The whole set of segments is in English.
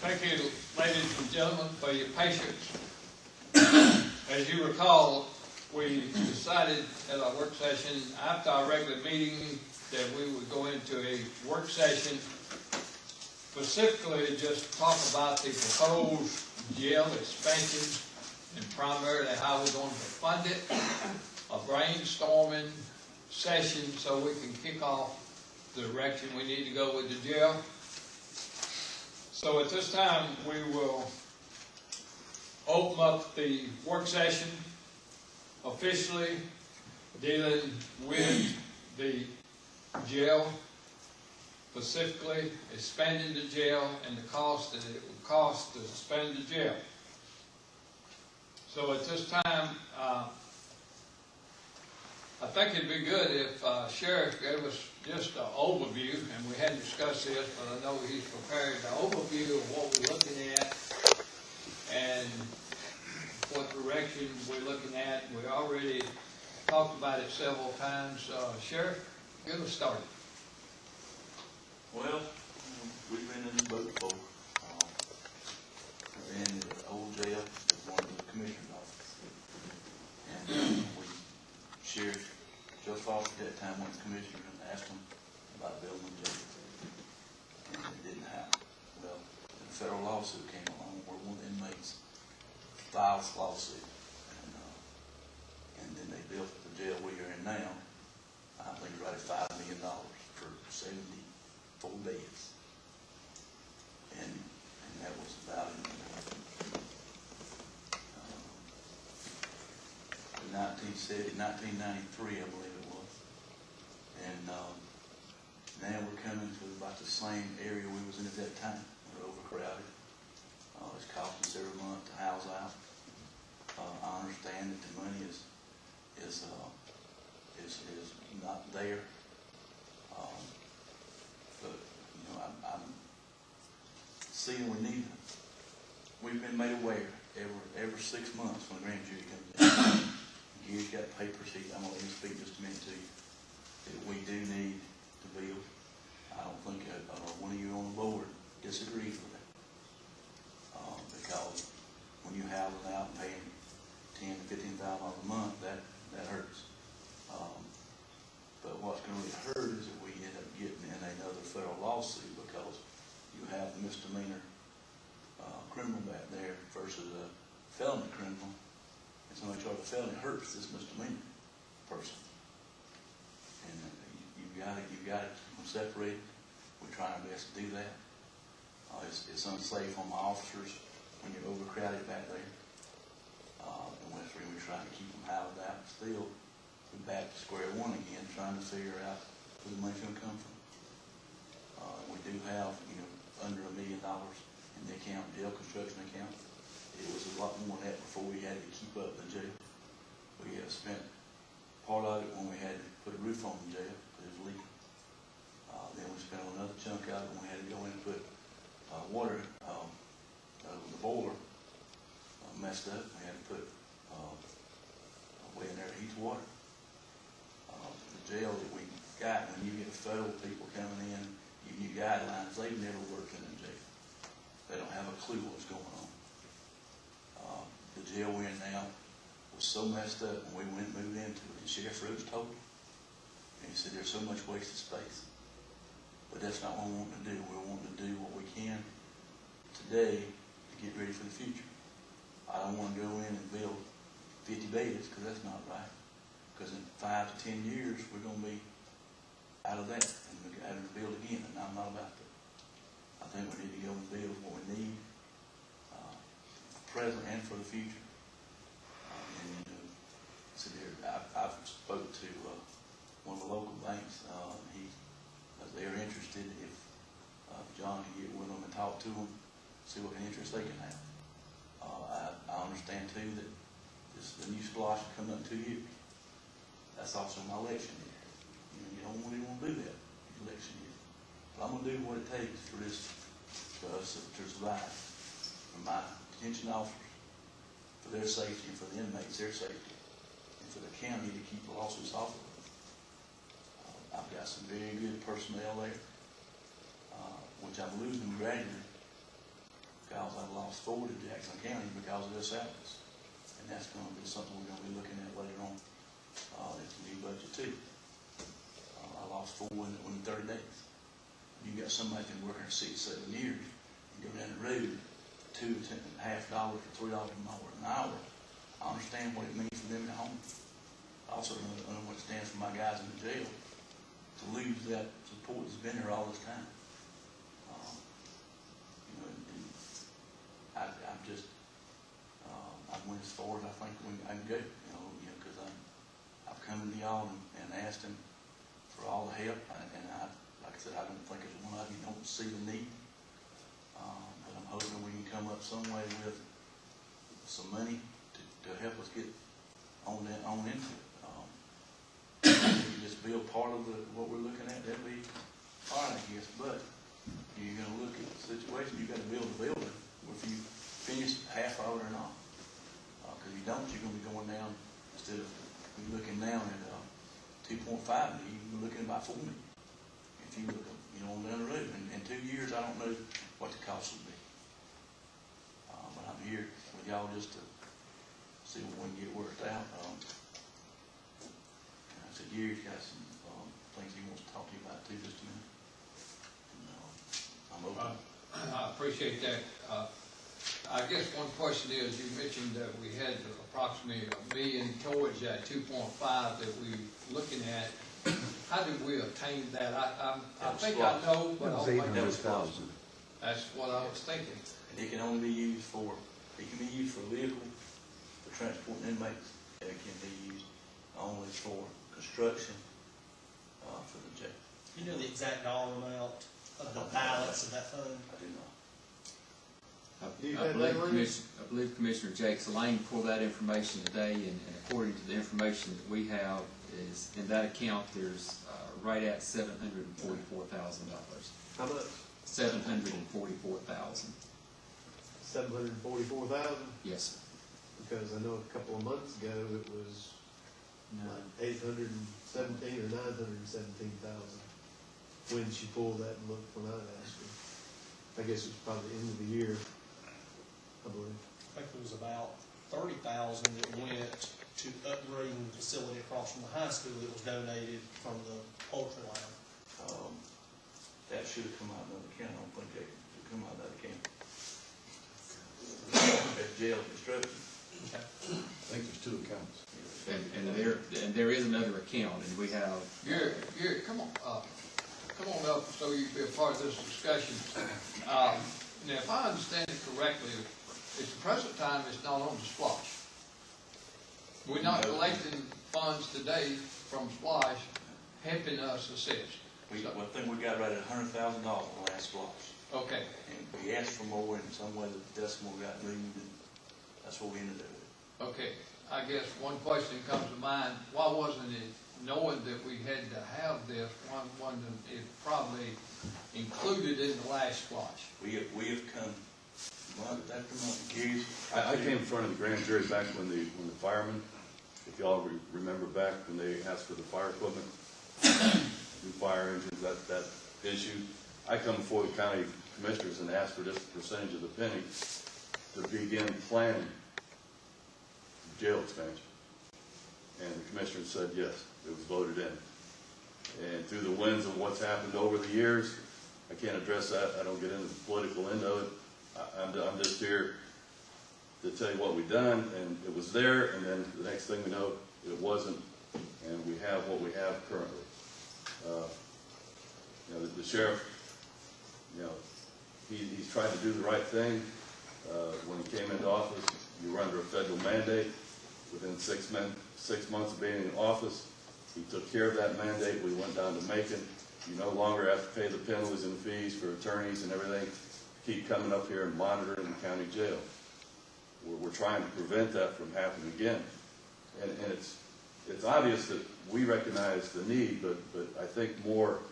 Thank you, ladies and gentlemen, for your patience. As you recall, we decided at our work session after our regular meeting that we would go into a work session specifically to just talk about the proposed jail expansion and primarily how we're going to fund it, a brainstorming session so we can kick off the direction we need to go with the jail. So at this time, we will open up the work session officially dealing with the jail, specifically expanding the jail and the cost that it would cost to expand the jail. So at this time, I think it'd be good if Sheriff gave us just an overview, and we hadn't discussed this, but I know he's prepared the overview of what we're looking at and what direction we're looking at. We already talked about it several times. Sheriff, get us started. Well, we've been in the boat before. We're in the old jail as one of the commissioner's office. And Sheriff Joe Foster at that time went to the commissioner and asked him about building a jail. And it didn't happen. Well, a federal lawsuit came along where one of the inmates filed a lawsuit. And then they built the jail we are in now. I think right at $5 million for 74 beds. And that was about in 1993, I believe it was. And now we're coming to about the same area we was in at that time. We're overcrowded. It's costing us every month to house out. I understand that the money is not there. But you know, I'm seeing we've been made aware every 6 months when the grand jury comes in. Gary's got papers I'm going to let him speak just a minute to you, that we do need to build. I don't think one of you on the board disagrees with that. Because when you house it out and paying $10,000 to $15,000 a month, that hurts. But what's going to really hurt is that we end up getting in another federal lawsuit because you have the misdemeanor criminal back there versus a felony criminal. And somebody charged a felony hurts this misdemeanor person. And you've got to keep them separated. We try our best to do that. It's unsafe on my officers when you're overcrowded back there. And we're trying to keep them housed out. Still, we're back to square one again, trying to figure out where the money's going to come from. We do have, under $1 million in the account, jail construction account. It was a lot more than that before we had to keep up the jail. We have spent part of it when we had to put a roof on the jail because it was leaking. Then we spent another chunk out when we had to go in and put water. The boiler messed up. We had to put a way in there to heat the water. The jail that we got, when you get federal people coming in, new guidelines, they've never worked in a jail. They don't have a clue what's going on. The jail we're in now was so messed up when we went and moved into it. And Sheriff Rhodes told me. And he said there's so much wasted space. But that's not what we want to do. We want to do what we can today to get ready for the future. I don't want to go in and build 50 beds because that's not right. Because in 5 to 10 years, we're going to be out of that and we're having to build again. And I'm not about that. I think we need to go and build what we need, present and for the future. So I've spoke to one of the local banks. They're interested if John can get with them and talk to them, see what kind of interest they can have. I understand too that the new SPLOST is coming up in 2 years. That's also my election year. You don't really want to do that election year. But I'm going to do what it takes for us to survive. For my detention officers, for their safety, and for the inmates, their safety, and for the county to keep the lawsuits off of them. I've got some very good personnel there, which I'm losing gradually. because I lost 4 to Jackson County because of their salaries. And that's gonna be something we're gonna be looking at later on, in the new budget too. I lost 4 in 30 days. You got somebody that's been working for 6, 7 years, you go down the road, $2.50 or $3 an hour. I understand what it means for them at home. I also know what it stands for my guys in the jail to lose that support that's been there all this time. You know, and I'm just, I went as far as I think I can go, because I've come to y'all and asked them for all the help, and like I said, I don't think there's one of you don't see the need. But I'm hoping we can come up some way with some money to help us get on into it. If you just build part of what we're looking at, that'd be fine, I guess. But you're gonna look at the situation. You got to build a building. If you finish half of it or not, because you don't, you're gonna be going down instead of looking down at 2.5 million. You're looking at about 4 million. If you look, on down the road, in 2 years, I don't know what the cost will be. But I'm here with y'all just to see what we can get worked out. I said, Gary's got some things he wants to talk to you about too, just a minute. I'm open. I appreciate that. I guess one question is, you mentioned that we had approximately $1 million towards that 2.5 that we're looking at. How did we obtain that? I think I know, but I don't think that's what I was thinking. And it can only be used for, vehicle, for transporting inmates. It can be used only for construction, for the jail. You know the exact dollar amount of the balance of that fund? I do not. I believe Commissioner Jakes Lane pulled that information today, and according to the information that we have, is in that account there's right at $744,000. How much? $744,000. 744,000? Yes, sir. Because I know a couple of months ago it was like 817 or 917,000 when she pulled that and looked when I asked her. I guess it was probably the end of the year, I believe. I think it was about 30,000 that went to upgrading the facility across from the high school that was donated from the poultry line. That should have come out of another account. I don't think it should come out of that account. That's jail construction. Okay. I think there's 2 accounts. And there is another account, and we have. Gary, come on up so you can be a part of this discussion. Now, if I understand it correctly, at the present time, it's not on the Splash. We're not collecting funds today from Splash, helping us assist. I think we got right at $100,000 the last splash. Okay. And we asked for more, and in some way the decimal got moved, and that's what we ended up with. Okay. I guess one question comes to mind, why wasn't it, knowing that we had to have this, one that it probably included in the last Splash? We have come month after month. Years. I came in front of the grand jury back when the firemen, if y'all remember back when they asked for the fire equipment, new fire engines, that issue. I come before the county commissioners and asked for this percentage of the penny to begin planning jail expansion. And the commissioner said yes, it was voted in. And through the winds of what's happened over the years, I can't address that. I don't get into the political end of it. I'm just here to tell you what we've done, and it was there, and then the next thing we know, it wasn't, and we have what we have currently. The sheriff, he's tried to do the right thing. When he came into office, you were under a federal mandate. Within 6 months of being in office, he took care of that mandate. We went down to Macon. You no longer have to pay the penalties and the fees for attorneys and everything. Keep coming up here and monitoring the county jail. We're trying to prevent that from happening again. And it's obvious that we recognize the need, but I think more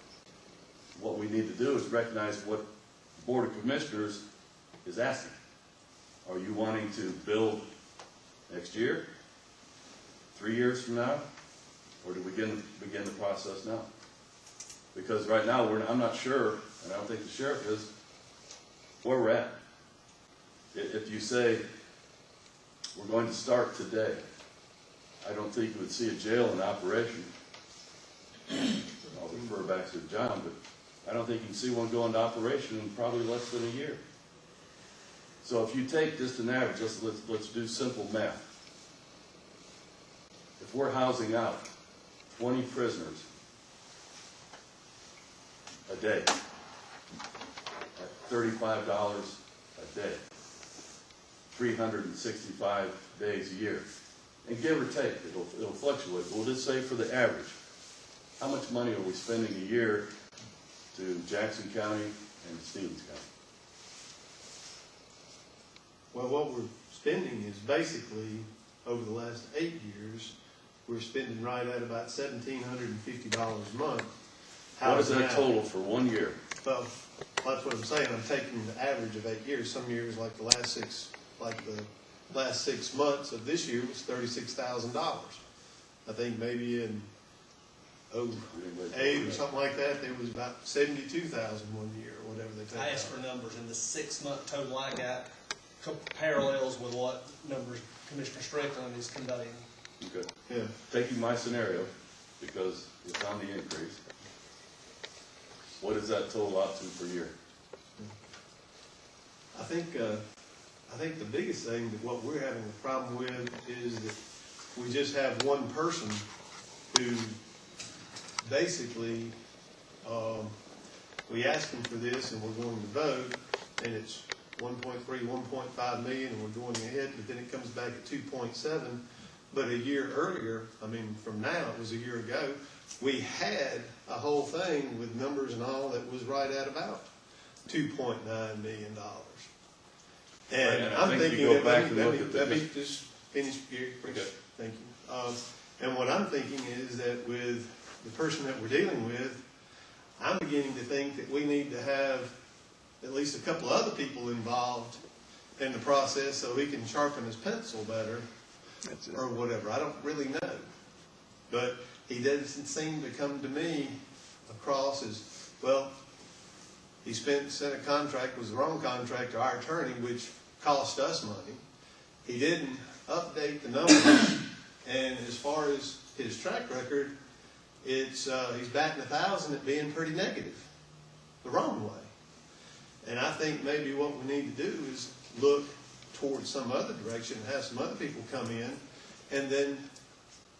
what we need to do is recognize what the Board of Commissioners is asking. Are you wanting to build next year, 3 years from now, or do we begin the process now? Because right now I'm not sure, and I don't think the sheriff is, where we're at. if you say, we're going to start today, I don't think you would see a jail in operation. I'll refer back to John, but I don't think you can see one go into operation in probably less than a year. So if you take just an average, let's do simple math. If we're housing out 20 prisoners a day at $35 a day, 365 days a year, and give or take, it'll fluctuate. We'll just say for the average, how much money are we spending a year to Jackson County and Stevens County? Well, what we're spending is basically, over the last 8 years, we're spending right at about $1,750 a month. What is that Now- total for 1 year? Well, that's what I'm saying, I'm taking the average of 8 years, some years like the last 6 months of this year was $36,000. I think maybe in 08 or something like that, there was about 72,000 one year, or whatever they take I asked out. for numbers, and the 6-month total I got parallels with what numbers Commissioner Strickland is conveying. Okay. Yeah, Taking my scenario, because it's on the increase, what does that total out to per year? I think the biggest thing that what we're having a problem with is that we just have one person who basically, we asked him for this and we're going to vote, and it's 1.3, 1.5 million, and we're going ahead, but then it comes back at 2.7. But a year earlier, I mean, from now, it was a year ago, we had a whole thing with numbers and all that was right at about $2.9 million. Right, And and I I'm think you thinking go that, back and look at let me the- just finish here, Chris. Okay. Thank you. And what I'm thinking is that with the person that we're dealing with, I'm beginning to think that we need to have at least a couple other people involved in the process so he can sharpen his pencil better or whatever. I don't really know. But he doesn't seem to come to me across as, well, he sent a contract, was the wrong contract to our attorney, which cost us money. He didn't update the numbers, and as far as his track record, it's he's batting 1,000 at being pretty negative, the wrong way. And I think maybe what we need to do is look towards some other direction, have some other people come in, and then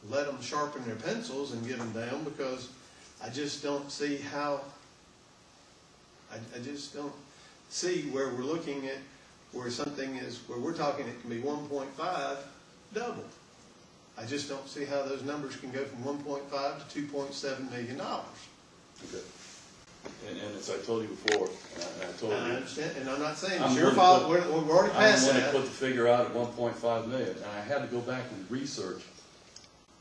let them sharpen their pencils and get them down, because I just don't see how, I just don't see where we're looking at where something is, where we're talking it can be 1.5 double. I just don't see how those numbers can go from 1.5 to $2.7 million. Okay. And as I told you before, and I told I you, understand, and I'm not saying I'm it's your going to fault, put- we're already I'm past the one that that. put the figure out at 1.5 million, and I had to go back and research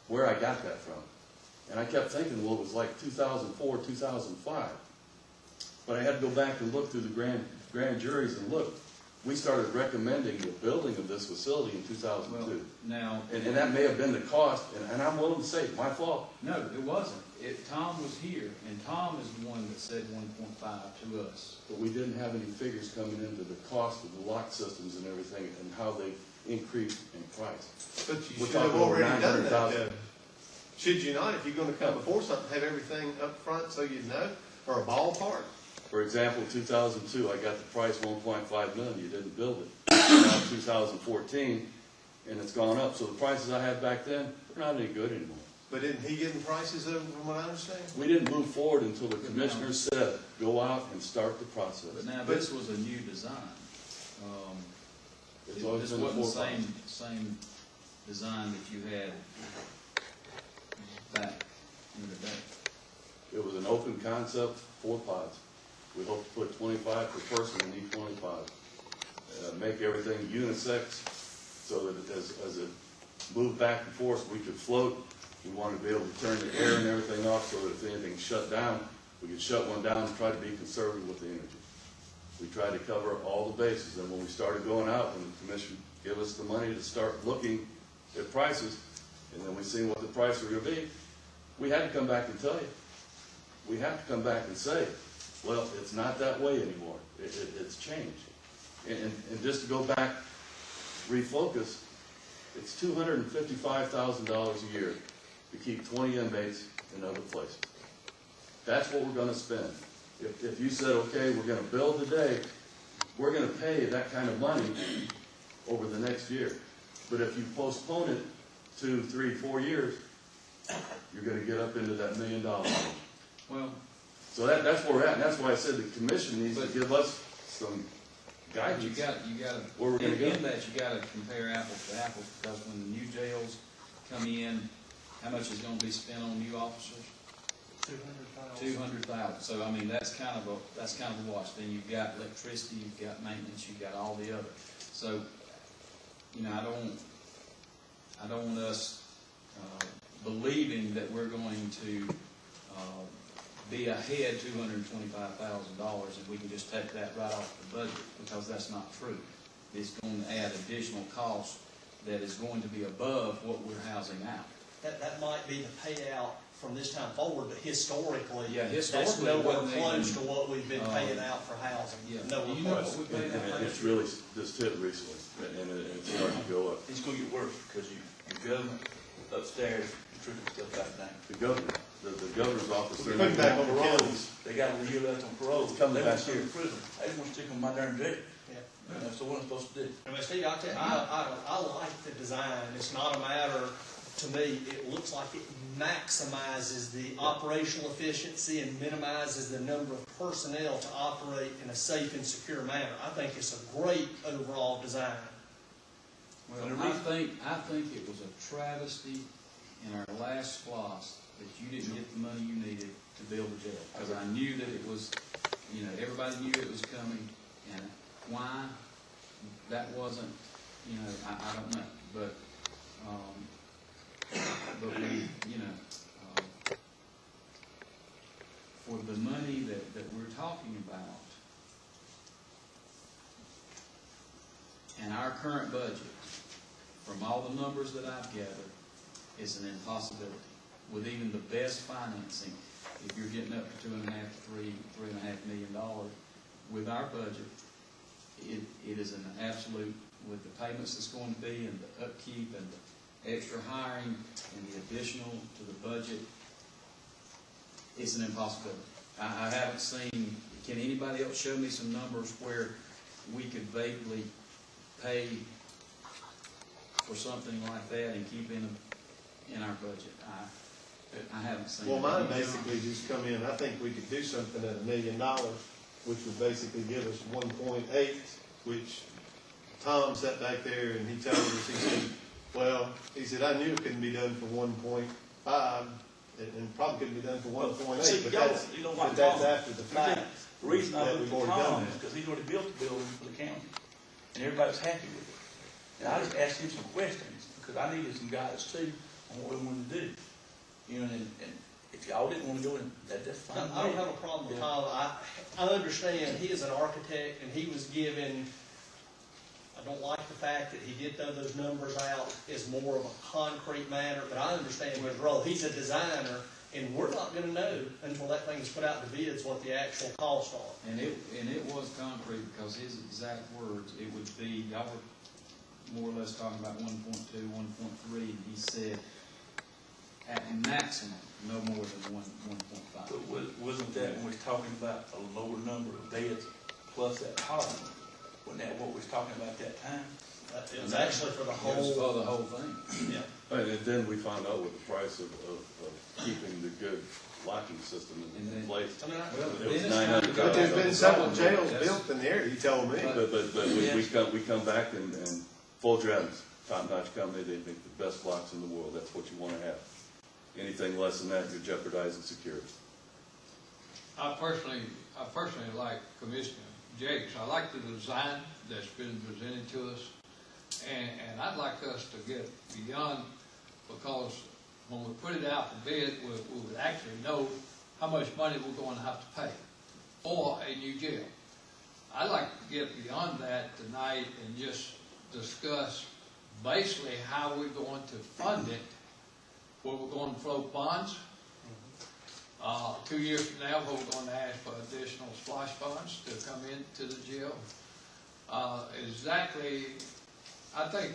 where I got that from. And I kept thinking, well, it was like 2004, 2005. But I had to go back and look through the grand juries and look. We started recommending the building of this facility in 2002. Well, now, And that may have been the cost, and I'm willing to say, my fault. no, it wasn't. Tom was here, and Tom is the one that said 1.5 to us. But we didn't have any figures coming into the cost of the lock systems and everything, and how they increased in price. But you We're should have talking over already done that, 900,000. Joe. Should you not, if you're gonna come before something, have everything up front so you know, or a ballpark? For example, 2002, I got the price 1.5 million, you didn't build it. Now 2014, and it's gone up, so the prices I had back then, they're not any good anymore. But isn't he getting prices over, from what I understand? We didn't move forward until the commissioner said, go out and start the process. But now, this was a new design. It's always This been the wasn't the four same design that you had back in the day. It was an open concept, 4 pods. We hope to put 25 per person in each one of the pods. Make everything unisex, so that as it moved back and forth, we could float. We wanted to be able to turn the air and everything off, so that if anything shut down, we could shut one down and try to be conservative with the energy. We tried to cover all the bases, and when we started going out, when the commission gave us the money to start looking at prices, and then we seen what the prices were gonna be, we had to come back and tell you. We have to come back and say, well, it's not that way anymore. It's changed. And just to go back refocus, it's $255,000 a year to keep 20 inmates in other places. That's what we're gonna spend. If you said, okay, we're gonna build today, we're gonna pay that kind of money over the next year. But if you postpone it 2, 3, 4 years, you're gonna get up into that $1 million. Well, So that's where we're at, and that's why I said the commission needs to But- give us some but guidance. you gotta, Where we're gonna go. in that, you gotta compare apples to apples, because when the new jails come in, how much is gonna be spent on new officers? 200,000, so I mean, that's kind of a wash. Then you've got electricity, you've got maintenance, you've got all the other. So, you know, I don't want us, believing that we're going to, be ahead $225,000 and we can just take that right off the budget, because that's not true. It's going to add additional cost that is going to be above what we're housing out. That might be the payout from this time forward, but historically, Yeah, that's historically, it nowhere wasn't close even, to what we've been paying out for housing. Yeah. Nowhere You know close. what we paid out And last it's year? really just hit recently, and it's starting to go up. It's gonna get worse, because your government upstairs tricking stuff back down. The governor's office. We're putting back on the counties. They got a year left on parole. It's coming They back want to here. in prison. They just want to stick them in my darn jail. Yeah. And that's what I'm supposed to do. I mean, Steve, I tell you, I like the design. It's not a matter, to me, it looks like it maximizes the operational efficiency and minimizes the number of personnel to operate in a safe and secure manner. I think it's a great overall design. Well, I think it was a travesty in our last SPLOST that you didn't get the money you needed to build a jail. Because I knew that it was, you know, everybody knew it was coming, and why, that wasn't, you know, I don't know. But we, you know, for the money that we're talking about, and our current budget, from all the numbers that I've gathered, is an impossibility. With even the best financing, if you're getting up to $2.5 to $3.5 million, with our budget, it is an absolute, with the payments that's going to be, and the upkeep, and the extra hiring, and the additional to the budget, it's an impossibility. I haven't seen, can anybody else show me some numbers where we could vaguely pay for something like that and keep in our budget? I haven't seen. Well, mine it. basically just come in, I think we could do something at $1 million, which would basically give us 1.8, which Tom sat back there and he told us, he said, well, he said, I knew it couldn't be done for 1.5, and probably couldn't be done for 1.8, See, but y'all, that's, you don't but like that's Tom. after the fact. The reason I that looked we've at already done Tom that. is because he's already built the building for the county, and everybody's happy with it. And I just asked him some questions, because I needed some guidance too on what we wanted to do. You know, and if y'all didn't want to go in, that's fine. I don't have a problem with Tom. I understand he is an architect and he was given, I don't like the fact that he did throw those numbers out as more of a concrete manner, but I understand his role. He's a designer, and we're not gonna know until that thing is put out to bids what the actual costs are. And it was concrete, because his exact words, it would be, y'all were more or less talking about 1.2, 1.3, and he said, at maximum, no more than 1.5. But wasn't that when we was talking about a lower number of beds plus that column? Wasn't that what we was talking about that time? It was actually for the It was whole, for the whole thing. yeah. And then we found out what the price of keeping the good locking system And in then- place. I mean, Well, It was then it's time to $900. go. But there's been several jails That's- built in the area, he told me. But we come back and full drums, top-notch company, they make the best locks in the world, that's what you wanna have. Anything less than that, you're jeopardizing security. I personally like Commissioner Jakes. I like the design that's been presented to us. And I'd like us to get beyond, because when we put it out for bid, we would actually know how much money we're going to have to pay for a new jail. I'd like to get beyond that tonight and just discuss basically how we're going to fund it, where we're going to float bonds. 2 years from now, we're going to ask for additional splash funds to come into the jail. Exactly I think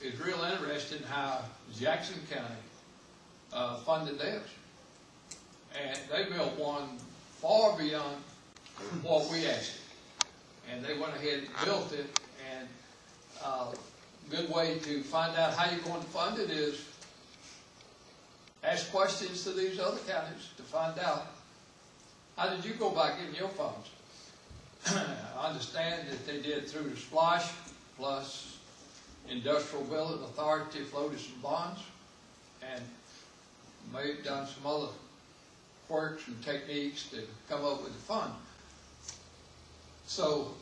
it's real interesting how Jackson County funded theirs. And they built one far beyond what we asked. And they went ahead and built it, and good way to find out how you're going to fund it is ask questions to these other counties to find out, how did you go about getting your funds? I understand that they did it through the SPLOSH, plus Industrial Building Authority floated some bonds, and may have done some other quirks and techniques to come up with the fund. So,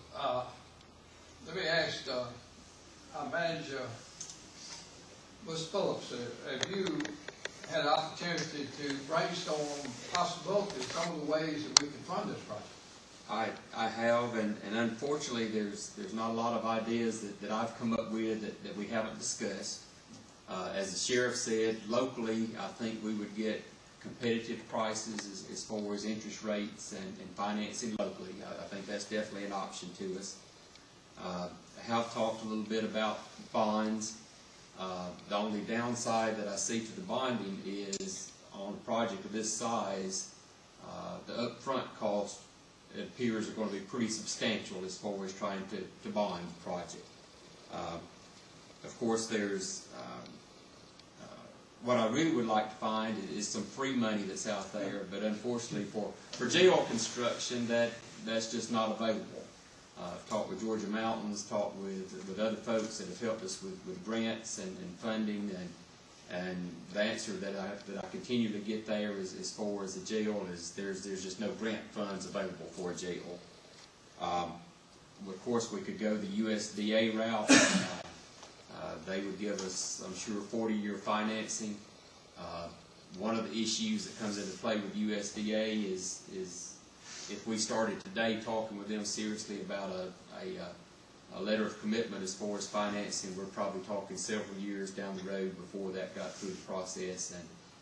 let me ask our manager, Ms. Phillips, have you had an opportunity to brainstorm possibilities, some of the ways that we can fund this project? I have, and unfortunately, there's not a lot of ideas that I've come up with that we haven't discussed. As the sheriff said, locally, I think we would get competitive prices as far as interest rates and financing locally. I think that's definitely an option to us. I have talked a little bit about bonds. The only downside that I see to the bonding is on a project of this size, the upfront cost, it appears, are going to be pretty substantial as far as trying to bond the project. Of course, there's what I really would like to find is some free money that's out there, but unfortunately for jail construction, that's just not available. I've talked with Georgia Mountains, talked with other folks that have helped us with grants and funding, and the answer that I continue to get there is, as far as the jail, is there's just no grant funds available for a jail. Of course, we could go the USDA route. They would give us, I'm sure, 40-year financing. One of the issues that comes into play with USDA is if we started today talking with them seriously about a letter of commitment as far as financing, we're probably talking several years down the road before that got through the process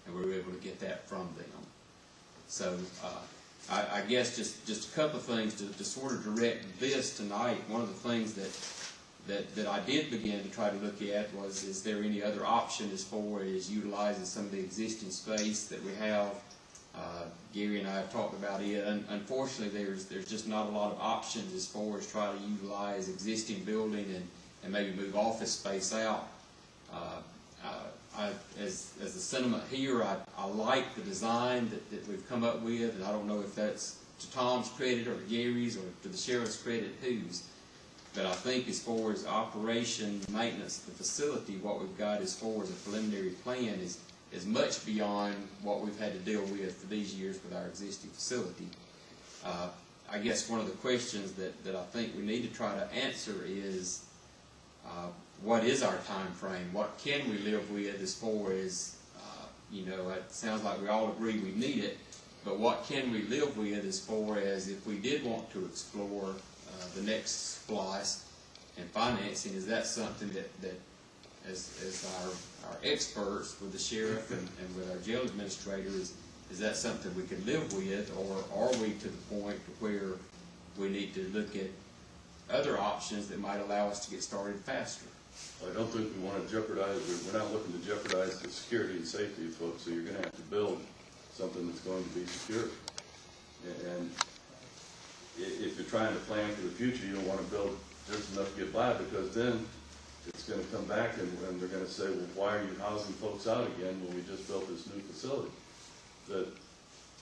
and we were able to get that from them. So I guess just a couple of things to sort of direct this tonight. One of the things that I did begin to try to look at was, is there any other option as far as utilizing some of the existing space that we have? Gary and I have talked about it. Unfortunately, there's just not a lot of options as far as trying to utilize existing building and maybe move office space out. As the sentiment here, I like the design that we've come up with, and I don't know if that's to Tom's credit or to Gary's or to the sheriff's credit, whose. But I think as far as operation, maintenance of the facility, what we've got as far as a preliminary plan is much beyond what we've had to deal with for these years with our existing facility. I guess one of the questions that I think we need to try to answer is, what is our time frame? What can we live with as far as, it sounds like we all agree we need it, but what can we live with as far as if we did want to explore the next SPLOST and financing? Is that something that as our experts with the sheriff and with our jail administrators, is that something we can live with, or are we to the point where we need to look at other options that might allow us to get started faster? I don't think we want to jeopardize, we're not looking to jeopardize the security and safety of folks, so you're going to have to build something that's going to be secure. And if you're trying to plan for the future, you don't want to build just enough to get by, because then it's going to come back and they're going to say, well, why are you housing folks out again when we just built this new facility? The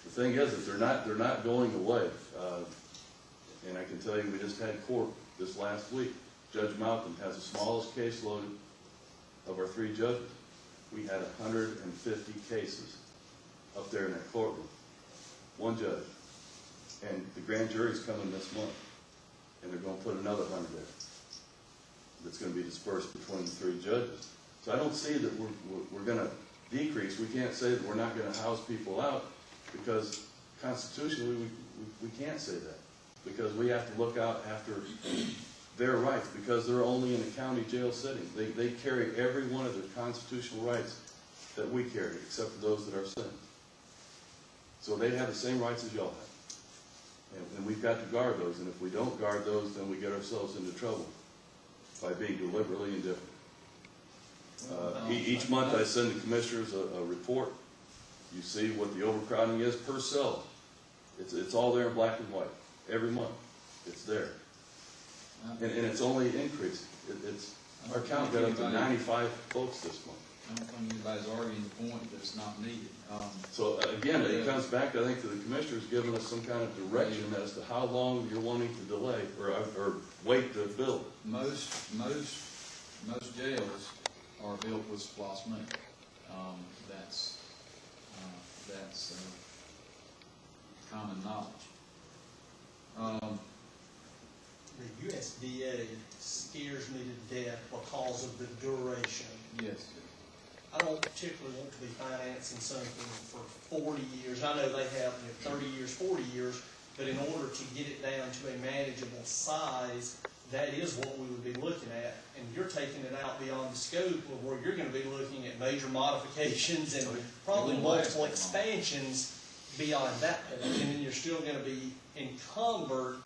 thing is that they're not going away. And I can tell you, we just had court this last week. Judge Malcolm has the smallest caseload of our 3 judges. We had 150 cases up there in that courtroom. 1 judge. And the grand jury's coming this month. And they're going to put another 100 there. That's going to be dispersed between the 3 judges. So I don't see that we're going to decrease. We can't say that we're not going to house people out, because constitutionally we can't say that, because we have to look out after their rights, because they're only in a county jail setting. They carry every one of their constitutional rights that we carry, except for those that are sentenced. So they have the same rights as y'all have. And we've got to guard those, and if we don't guard those, then we get ourselves into trouble by being deliberately indifferent. Each month I send the commissioners a report. You see what the overcrowding is per cell. It's all there in black and white, every month. It's there. And it's only increasing. Our count got up to 95 folks this month. I don't think anybody's arguing the point that it's not needed. So again, it comes back, I think, to the commissioners giving us some kind of direction as to how long you're wanting to delay or wait to build. Most jails are built with SPOS money. That's common knowledge. The USDA scares me to death because of the duration. Yes. I don't particularly want to be financing something for 40 years. I know they have 30 years, 40 years, but in order to get it down to a manageable size, that is what we would be looking at. And you're taking it out beyond the scope of where you're going to be looking at major modifications and probably multiple expansions beyond that point. And then you're still going to be encumbered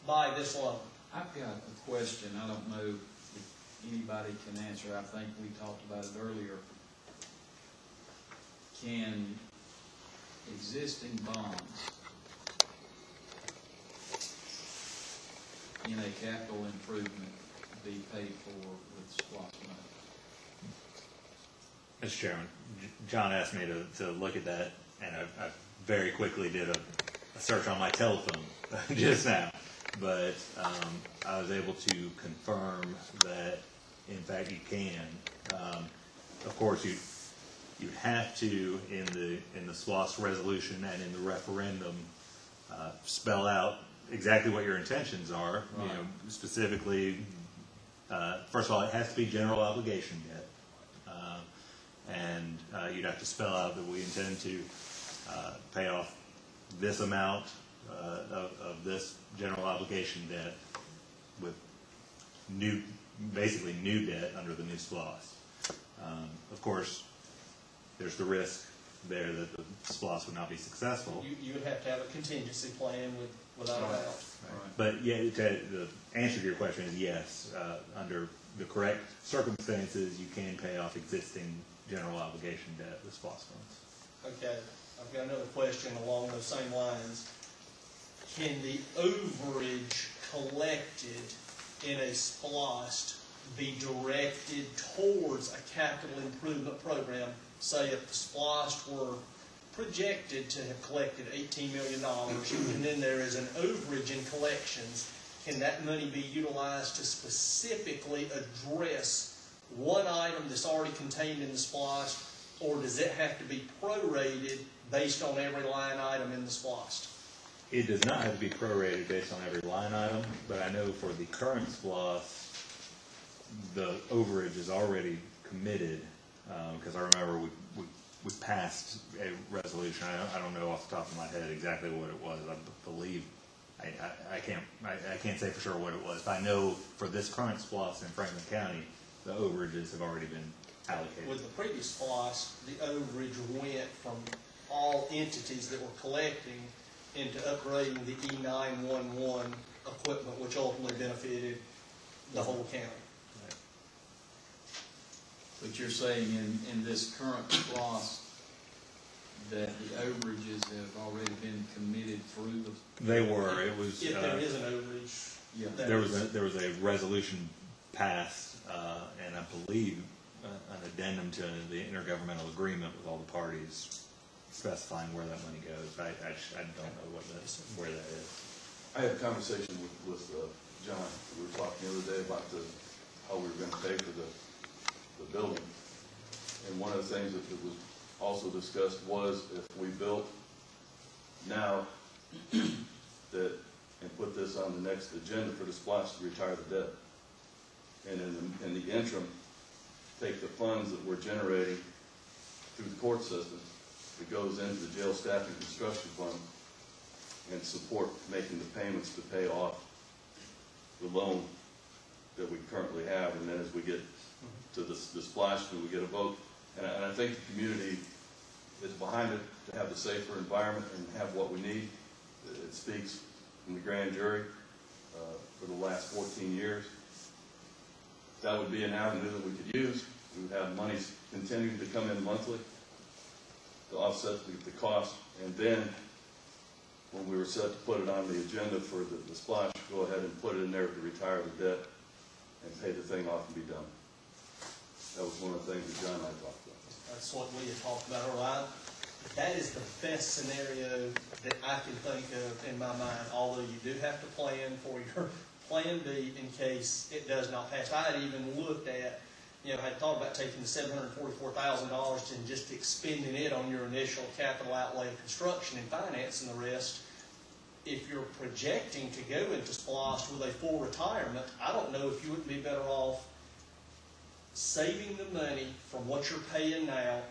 by this loan. I've got a question. I don't know if anybody can answer. I think we talked about it earlier. Can existing bonds in a capital improvement be paid for with SPOS money? Mr. Chairman, John asked me to look at that, and I very quickly did a search on my telephone just now. But I was able to confirm that, in fact, you can. Of course, you have to, in the SPOS resolution and in the referendum, spell out exactly what your intentions are. Right. You know, specifically, first of all, it has to be general obligation debt, and you'd have to spell out that we intend to pay off this amount of this general obligation debt with basically new debt under the new SPOS. Of course, there's the risk there that the SPOS would not be successful. You would have to have a contingency plan without a doubt. Right. But yeah, the answer to your question is yes. Under the correct circumstances, you can pay off existing general obligation debt with SPOS funds. Okay, I've got another question along those same lines. Can the overage collected in a SPOS be directed towards a capital improvement program? Say if the SPOS were projected to have collected $18 million, and then there is an overage in collections, can that money be utilized to specifically address one item that's already contained in the SPOS, or does it have to be prorated based on every line item in the SPOS? It does not have to be prorated based on every line item, but I know for the current SPOS, the overage is already committed, because I remember we passed a resolution. I don't know off the top of my head exactly what it was. I believe I can't say for sure what it was, but I know for this current SPOS in Franklin County, the overages have already been allocated. With the previous SPOS, the overage went from all entities that were collecting into upgrading the E911 equipment, which ultimately benefited the whole county. But you're saying in this current SPOS that the overages have already been committed through the... They were. It was. If there is an overage. Yeah. There was a resolution passed, and I believe an addendum to the intergovernmental agreement with all the parties specifying where that money goes. I don't know where that is. I had a conversation with John. We were talking the other day about how we were going to pay for the building. And one of the things that was also discussed was if we built now and put this on the next agenda for the SPOS to retire the debt. And in the interim, take the funds that we're generating through the court system that goes into the jail staff and construction fund and support making the payments to pay off the loan that we currently have. And then as we get to the splash, we get a vote. And I think the community is behind it to have the safer environment and have what we need. It speaks from the grand jury for the last 14 years. that would be an avenue that we could use. We would have monies continuing to come in monthly to offset the cost. And then, when we were set to put it on the agenda for the splash, go ahead and put it in there to retire the debt and pay the thing off and be done. That was one of the things that John and I talked about. That's what we had talked about earlier. That is the best scenario that I can think of in my mind, although you do have to plan for your plan B in case it does not pass. I had even looked at, I had thought about taking the $744,000 and just expending it on your initial capital outlay of construction and finance and the rest. If you're projecting to go into SPLOST with a full retirement, I don't know if you wouldn't be better off saving the money from what you're paying now,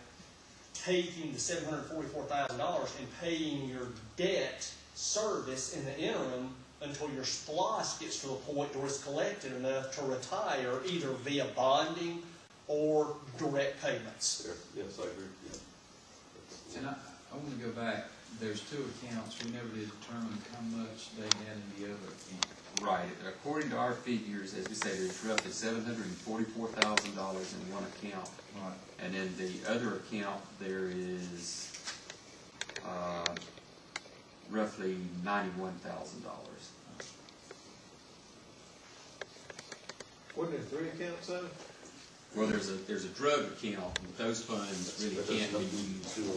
taking the $744,000 and paying your debt service in the interim until your SPLOST gets to a point where it's collected enough to retire either via bonding or direct payments. Yes, I agree. Yeah. And I want to go back, there's two accounts, we never did determine how much they had in the other account. Right, according to our figures, as we say, there's roughly $744,000 in one account. Right. And in the other account, there is, roughly $91,000. Wasn't there 3 accounts though? Well, there's a drug account, but those funds really But there's can't be nothing used to do on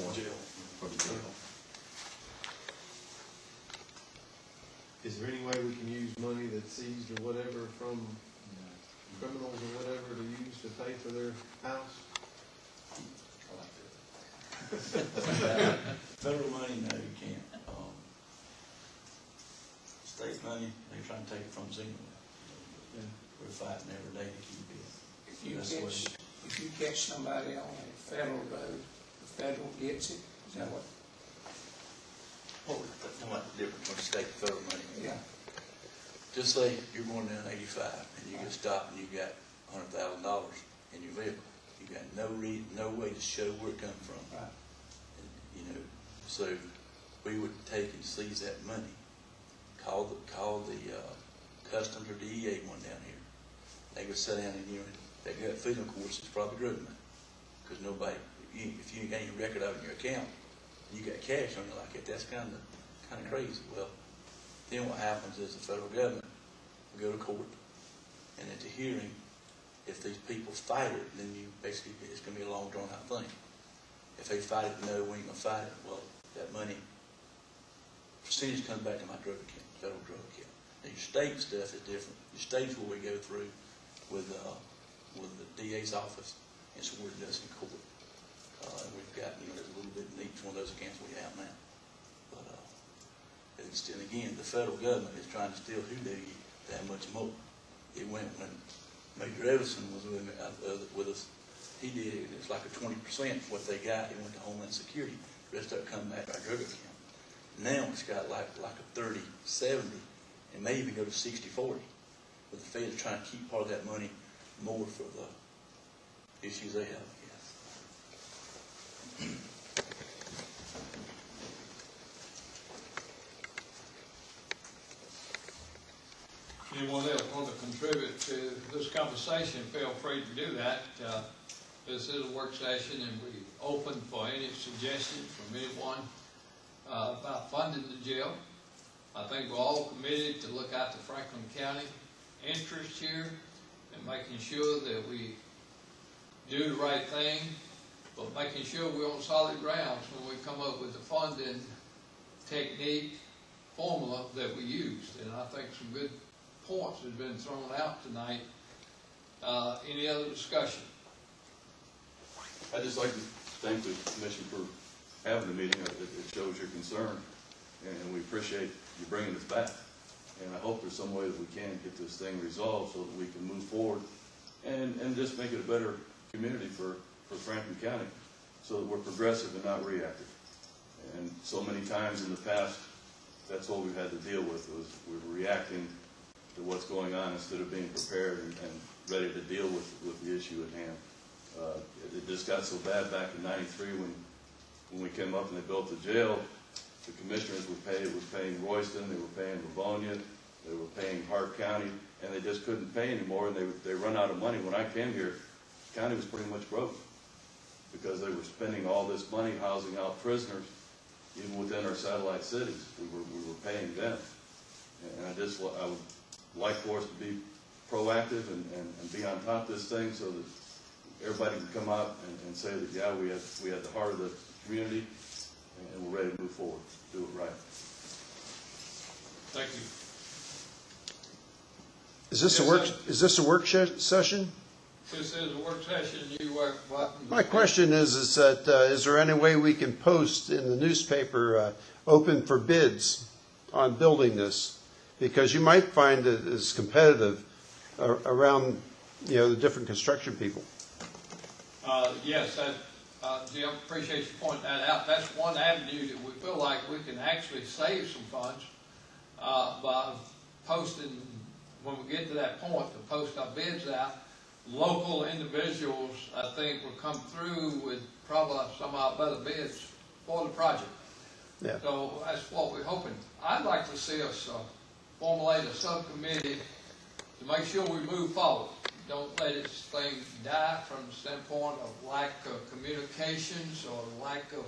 for the jail. Is there any way we can use money that's seized or whatever from criminals or whatever to use to pay for their house? Federal money, no, you can't. State money, they're trying to take it from us anyway. We're fighting every day to keep it. If you catch somebody on a federal road, the federal gets it, is that what? What the difference between state and federal money? Yeah. Just say you're going down 85 and you get stopped and you got $100,000 in your vehicle. You got no way to show where it come from. Right. And, so we would take and seize that money, call the customs or DEA one down here. They would sit down and they got feeling course, it's probably drug money. Because nobody, if you ain't got any record of it in your account, you got cash on you like that, that's kind of crazy. Well, then what happens is the federal government will go to court, and at the hearing, if these people fight it, then it's going to be a long drawn out thing. If they fight it, no, we ain't going to fight it, well, that money, percentage comes back to my drug account, federal drug account. Now, your state stuff is different. Your state's where we go through with the DA's office, and so we're just in court. We've got, there's a little bit in each one of those accounts we have now. But, and again, the federal government is trying to still do that much more. It went when Major Everson was with us, he did it, it's like a 20% what they got, it went to Homeland Security. The rest of it come back to our drug account. Now it's got like a 30-70, and may even go to 60-40. But the Fed is trying to keep part of that money more for the issues they have. Anyone else want to contribute to this conversation, feel free to do that. This is a work session and we open for any suggestions from anyone about funding the jail. I think we're all committed to look out the Franklin County interest here and making sure that we do the right thing, but making sure we're on solid grounds when we come up with the funding technique formula that we used. And I think some good points have been thrown out tonight. Any other discussion? I'd just like to thank the commission for having the meeting. It shows your concern, and we appreciate you bringing this back. And I hope there's some way that we can get this thing resolved so that we can move forward and just make it a better community for Franklin County, so that we're progressive and not reactive. And so many times in the past, that's what we've had to deal with, was we're reacting to what's going on instead of being prepared and ready to deal with the issue at hand. It just got so bad back in '93 when we came up and they built the jail. The commissioners was paying Royston, they were paying Livonia, they were paying Hart County, and they just couldn't pay anymore, and they run out of money. When I came here, the county was pretty much broke, because they were spending all this money housing out prisoners, even within our satellite cities. We were paying them. And I would like for us to be proactive and be on top of this thing, so that everybody can come out and say that, yeah, we had the heart of the community, and we're ready to move forward, do it right. Thank you. Is this a work session? This is a work session, you work, what? My question is that, is there any way we can post in the newspaper, open for bids on building this? Because you might find it is competitive around, the different construction people. Yes, Jim, appreciate you pointing that out. That's one avenue that we feel like we can actually save some funds by posting, when we get to that point, to post our bids out. Local individuals, I think, will come through with probably some of our better bids for the project. Yeah. So that's what we're hoping. I'd like to see us formulate a subcommittee to make sure we move forward. Don't let this thing die from the standpoint of lack of communications or lack of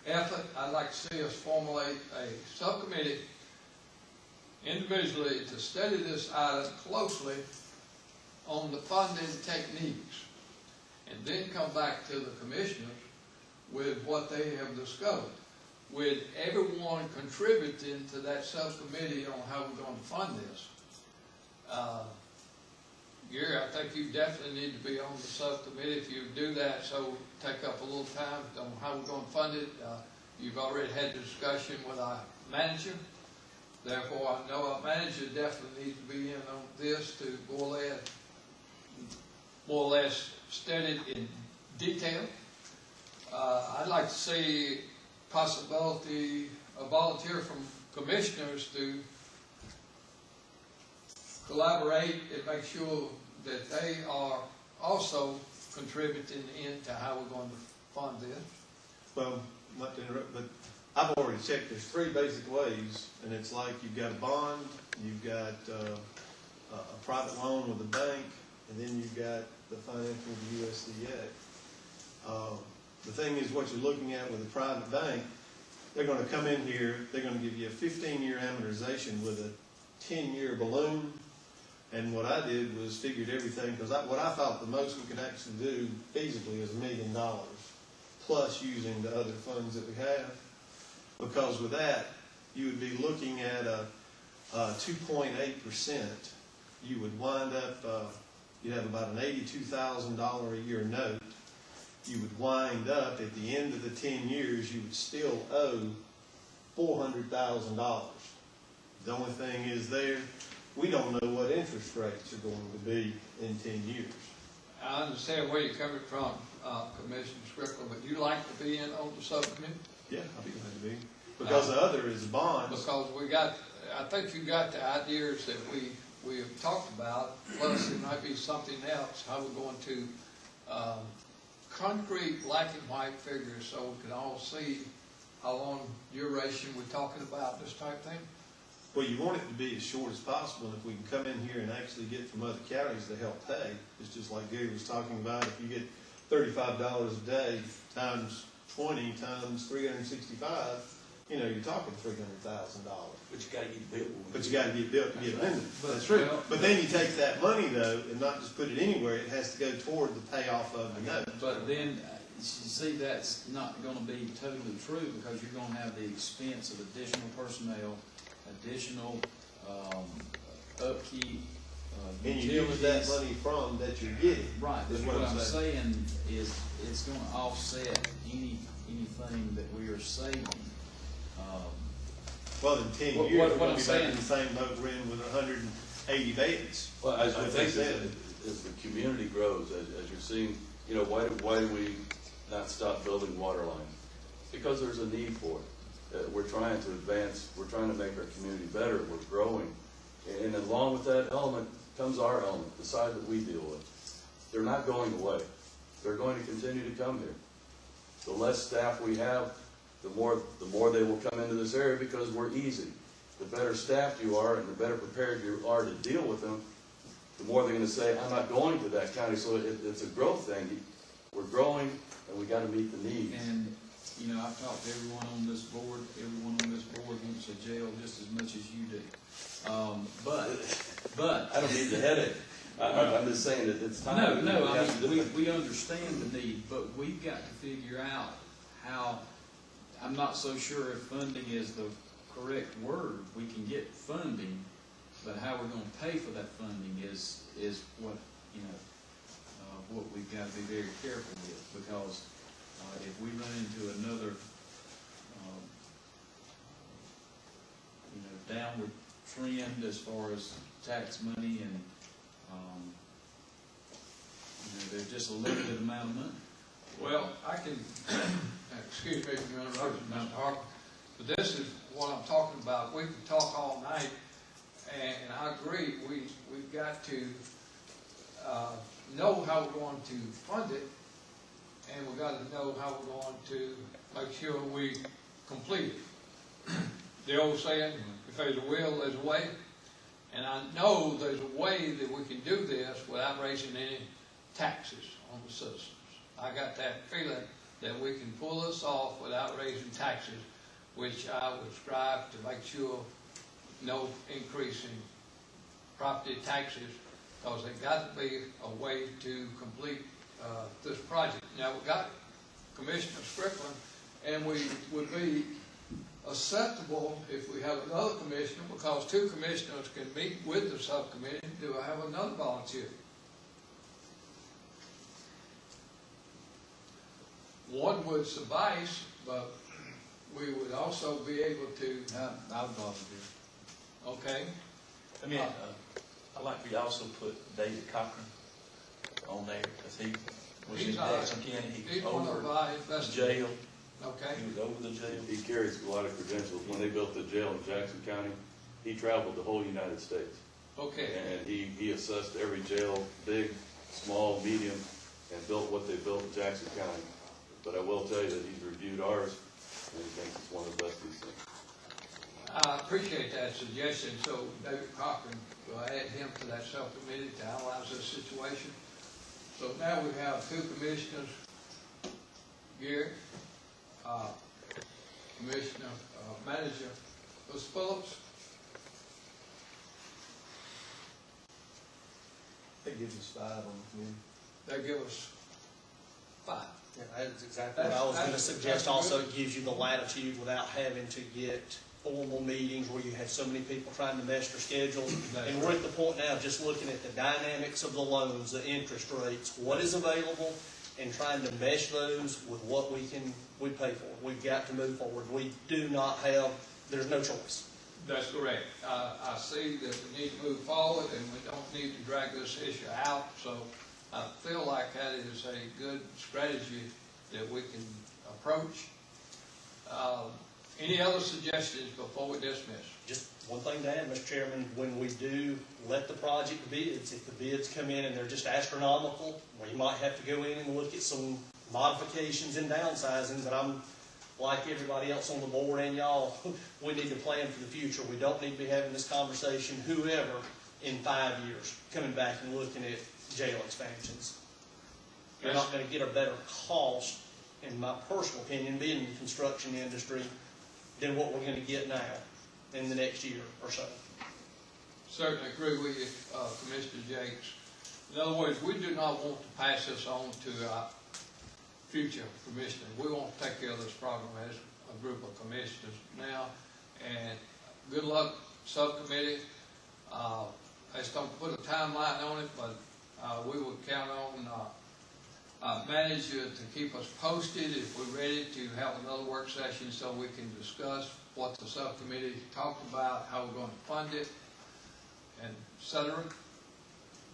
effort. I'd like to see us formulate a subcommittee individually to study this item closely on the funding techniques, and then come back to the commissioners with what they have discovered, with everyone contributing to that subcommittee on how we're going to fund this. Gary, I think you definitely need to be on the subcommittee if you do that, so take up a little time on how we're going to fund it. You've already had a discussion with our manager. Therefore, I know our manager definitely needs to be in on this to more or less studied in detail. I'd like to see possibility, a volunteer from commissioners to collaborate and make sure that they are also contributing into how we're going to fund this. Well, not to interrupt, but I've already checked. There's three basic ways, and it's like you've got a bond, you've got a private loan with a bank, and then you've got the financing of the USDA. The thing is, what you're looking at with a private bank, they're going to come in here, they're going to give you a 15-year amortization with a 10-year balloon. And what I did was figured everything, because what I thought the most we could actually do feasibly is $1 million, plus using the other funds that we have. Because with that, you would be looking at a 2.8%. You would wind up, you'd have about an $82,000 a year note. You would wind up at the end of the 10 years, you would still owe $400,000. The only thing is we don't know what interest rates are going to be in 10 years. I understand where you're coming from, Commissioner Strickland, but you like to be in on the subcommittee? Yeah, I'll be glad to be. Because the other is bonds. Because I think you got the ideas that we have talked about, plus it might be something else, how we're going to concrete black and white figures so we can all see how long duration we're talking about, this type thing. Well, you want it to be as short as possible, and if we can come in here and actually get from other counties to help pay, it's just like Gary was talking about, if you get $35 a day times 20 times 365, you're talking $300,000. But you gotta get built. But you gotta get built to get lending. But- That's true. But then you take that money though, and not just put it anywhere, it has to go toward the payoff of the note. But then, you see, that's not gonna be totally true, because you're gonna have the expense of additional personnel, additional, upkeep, And you use that money from that you're getting. Right, is but what I'm saying is, it's gonna offset anything that we are saving. Well, in 10 What- years, what we're gonna I'm be back in saying- the same boat we're in with 180 beds. Well, I Like think they said. as the community grows, as you're seeing, why do we not stop building water lines? Because there's a need for it. We're trying to advance, we're trying to make our community better, we're growing. And along with that element comes our element, the side that we deal with. They're not going away. They're going to continue to come here. The less staff we have, the more they will come into this area, because we're easy. The better staffed you are and the better prepared you are to deal with them, the more they're gonna say, I'm not going to that county, so it's a growth thing. We're growing, and we gotta meet the needs. And, you know, I've talked to everyone on this board wants a jail just as much as you do. But. I don't need the headache. I'm just saying that it's time. No, We I have to do mean, it. we understand the need, but we've got to figure out how, I'm not so sure if funding is the correct word. We can get funding, but how we're gonna pay for that funding is what, you know, what we've got to be very careful with, because if we run into another, you know, downward trend as far as tax money and, you know, there's just a limited amount of money. Well, I can, excuse me for interrupting, Mr. Harper, but this is what I'm talking about. We could talk all night, and I agree, we've got to know how we're going to fund it, and we've got to know how we're going to make sure we complete it. The old saying, if there's a will, there's a way, and I know there's a way that we can do this without raising any taxes on the citizens. I got that feeling that we can pull this off without raising taxes, which I would strive to make sure no increase in property taxes, because there's got to be a way to complete this project. Now, we got Commissioner Strickland, and we would be acceptable if we have another commissioner, because two commissioners can meet with the subcommittee. Do I have another volunteer? One would suffice, but we would also be able to, I would volunteer. okay? I mean, I'd like for you to also put David Cochran on there, because he was in He's Jackson County, he He's was one over of our the investigators. jail, Okay, he was over the jail. He carries a lot of credentials. When they built the jail in Jackson County, he traveled the whole United States. okay. And he assessed every jail, big, small, medium, and built what they built in Jackson County. But I will tell you that he's reviewed ours, and he thinks it's one of the best he's seen. I appreciate that suggestion, so David Cochran, will add him to that subcommittee to analyze this situation. So now we have two commissioners, Gary, Commissioner, Manager, Ms. Phillips. That gives us 5 on the committee. They give us 5. Yeah, that's exactly what I was gonna suggest. Also, it gives you the latitude without having to get formal meetings where you have so many people trying to mesh their schedules. And we're at the point now, just looking at the dynamics of the loans, the interest rates, what is available, and trying to mesh those with what we pay for. We've got to move forward. We do not have, there's no choice. That's correct. I see that we need to move forward, and we don't need to drag this issue out, so I feel like that is a good strategy that we can approach. Any other suggestions before we dismiss? Just one thing to add, Mr. Chairman, when we do let the project bids, if the bids come in and they're just astronomical, we might have to go in and look at some modifications and downsizing, but I'm like everybody else on the board and y'all, we need to plan for the future. We don't need to be having this conversation, whoever, in 5 years, coming back and looking at jail expansions. You're not gonna get a better cost, in my personal opinion, being in the construction industry, than what we're gonna get now in the next year or so. Certainly agree with you, Commissioner Jakes. In other words, we do not want to pass this on to our future commissioners. We want to take care of this problem as a group of commissioners now. And good luck, subcommittee. I just don't put a timeline on it, but we will count on our manager to keep us posted if we're ready to have another work session so we can discuss what the subcommittee talked about, how we're going to fund it, and et cetera.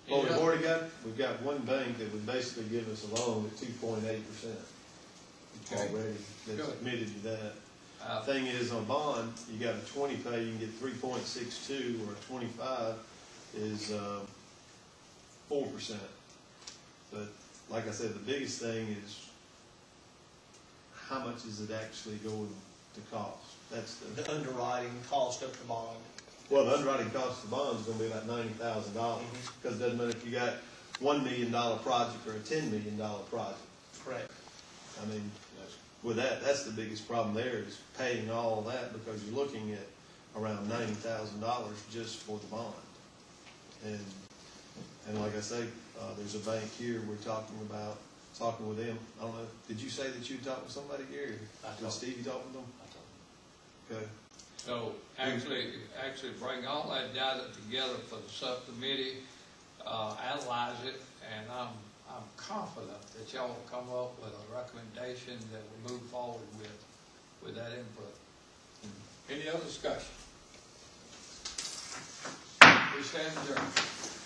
Well, we've got one bank that would basically give us a loan at 2.8% Okay. already, that's Good. committed to that. Thing is, on bond, you got a 20 pay, you can get 3.62, or a 25 is 4%. But like I said, the biggest thing is how much is it actually going to cost? That's The underwriting cost of the bond. Well, the underwriting cost of the bond is gonna be about $90,000, because it doesn't matter if you got $1 million project or a $10 million project. Correct. I mean, with that, that's the biggest problem there, is paying all that, because you're looking at around $90,000 just for the bond. And like I say, there's a bank here, we're talking with them. I don't know, did you say that you talked with somebody, Gary? Did Stevie talk with them? Okay. So actually bring all that data together for the subcommittee, analyze it, and I'm confident that y'all will come up with a recommendation that we move forward with that input. Any other discussion? We stand adjourned.